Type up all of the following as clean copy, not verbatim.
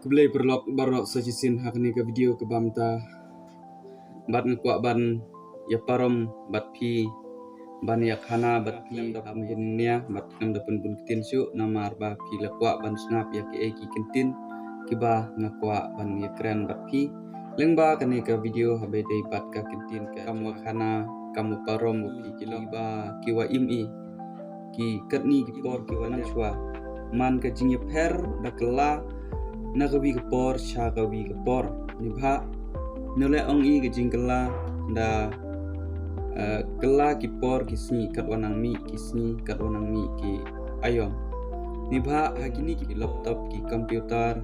Keblay perlok barok sajisin hakni ke video ke bamta bat ngkuak ban ya parom bat pi ban ya khana bat pi da pamjinnya bat kam da pun kitin su nama arba pi lakwak ban snap ya ke ki kintin kiba ngakwak ban ya keren bat pi lengba kani ke video habe dei bat ka kintin ke kamu khana kamu parom pi kiba kiwa imi ki katni ki por kiwa na chwa man ka jingye per da kala nagawi kepor syagawi kepor nibha nole ong i gejing kela da kela kipor kisni katwanang mi ki ayom nibha hakini ki laptop ki komputer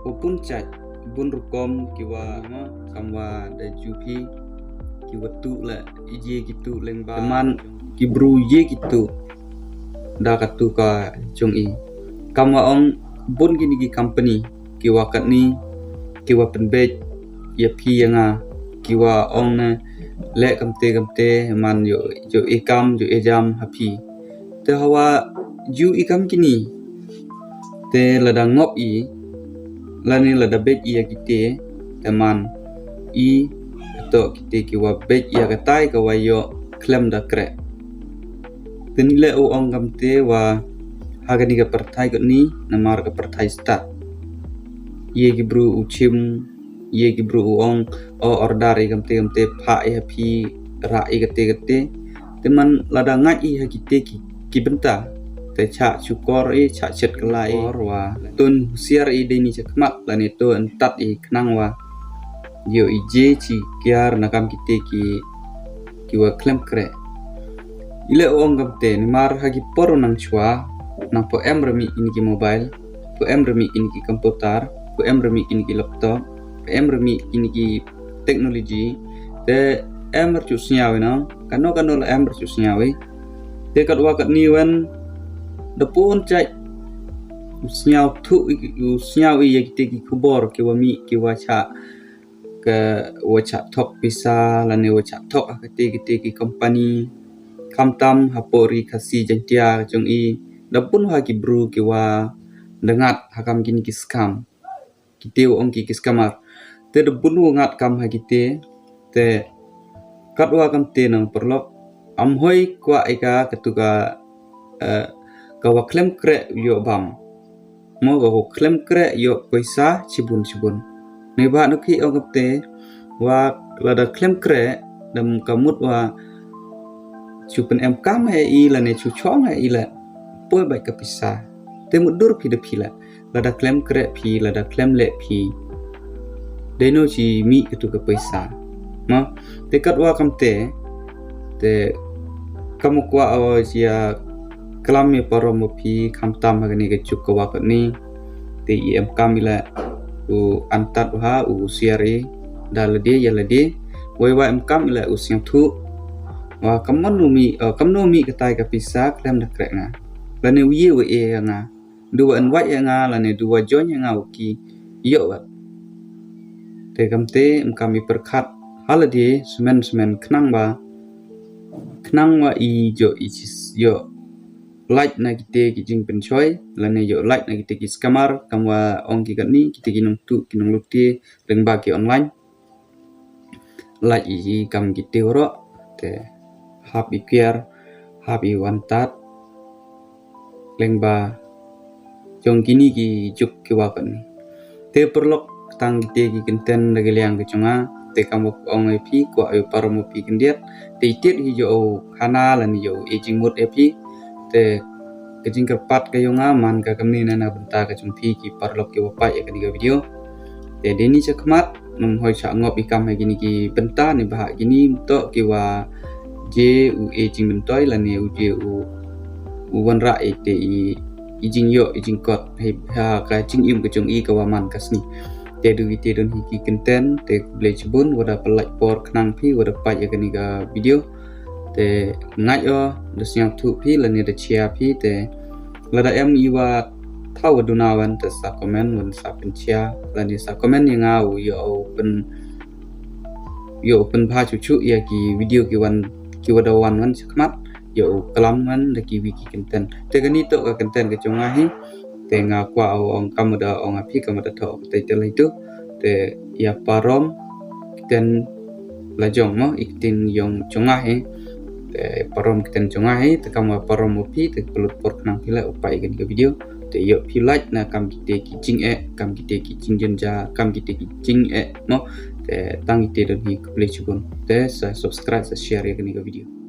upun chat bun rukom kiwa kamwa da jupi ki watu la ije gitu lengba teman ki bru ye gitu da katu ka chung i kamwa ong bun gini ki company kiwa kat ni kiwa penbej ya pi yang kiwa ong na le kamte man yo ikam yo ejam happy te hawa ju ikam kini te lada ngop i lani lada bej ya kite teman i to kite kiwa bej ya katai kawa yo klem da kre tenile o ong kamte wa hagani ka perthai ko ni namar ka perthai start ye ki bru uchim ye ki bru ong o order i kamte pha e phi ra i kate teman lada ngai i ha ki benta te cha chukor i cha chet kelai wa tun husiar i deni chakmat lani to entat i knang wa yo i je chi kiar nakam kite ki wa klem kre ile ong kamte namar ha ki por nang chwa na po remi ini ki mobile, po remi ini ki komputer, po remi ini ki laptop, po remi ini ki teknologi, te chus nyawe na, kano la chus nyawe, te kat wakat niwan, da pun cai snyaw tu snyaw ya kita ki kubor ki wami ki wacha ke wacha tok bisa lane wacha tok kete ki company kamtam hapori kasi jantia jong i dapun ha ki bru ki wa dengat hakam kini ki scam kite ong ki scamar te dapun ngat kam ha kite te katwa kam te nang perlok am hoi kwa eka ketuka kawa klem kre yo bam mo go klem kre yo paisa cibun ne ba no ki ong te wa lada klem kre dam kamut wa chupen em kam he i la ne chu chong he i la poi bai ka pisa te mudur pi de pila lada klem kre pi lada klem le pi deno chi mi itu ka paisa ma te katwa kam te kamu kwa aw sia klam me parom pi kam tam ha ni ke chuk ka wa ni te em kamila u antat ha u siari dalade yalade wai wa em kamila u siang thu wa kamno mi katai ka pisa klem da kre nga lane wiye we nga dua an wat nga lane dua jon nga uki yo wat te kamte kami perkhat halade semen knang wa i jo yo like na kite ki jing pen choi lane yo like na kite ki scammer kamwa ong ki gatni kite ki nong tu ki nong luti lengba ki online like i kam kite ro te happy care happy wantat lengba jong kini ki juk ki wakan te perlok tang te ki kenten lagi liang ke chunga te kamu ong pi ko ayo paromo pi kendiat te itit hi jo khana lan jo aging mode epi te kejing kerpat ke yonga man ka kamni na benta ka chung pi ki perlok ki wapai ka diga video te deni chakmat num hoi cha ngop ikam ha gini ki benta ni bah gini to ki wa je u aging mentoi lan ne u je u wan ra te ijing yo ijing kot ha ka jing im ke jong i kawaman kasni te du ite don hiki content te ble chbun wada pelak por knang pi wada pai ya kani ga video te ngai yo de syang thu pi la ni de chia pi te lada em iwa thaw dunawan te sa comment wan sa pen chia la ni sa comment yang au yo open pha chu ya ki video ki wada wan chakmat yo kelam man de ki wiki content te kani to ka content ke chonga hi te nga kwa ong kamada ong api kamada tho te tel itu te ya parom kiten lajong mo ikitin yong chungah te parom kiten chungah te kama parom api te pelut por kenang pila upai kan ke video te yo pi like na kam kite kam kite kijing jenja kam kite kijing mo te tang kite dan hi kple chukun te sa subscribe sa share ya kan ke video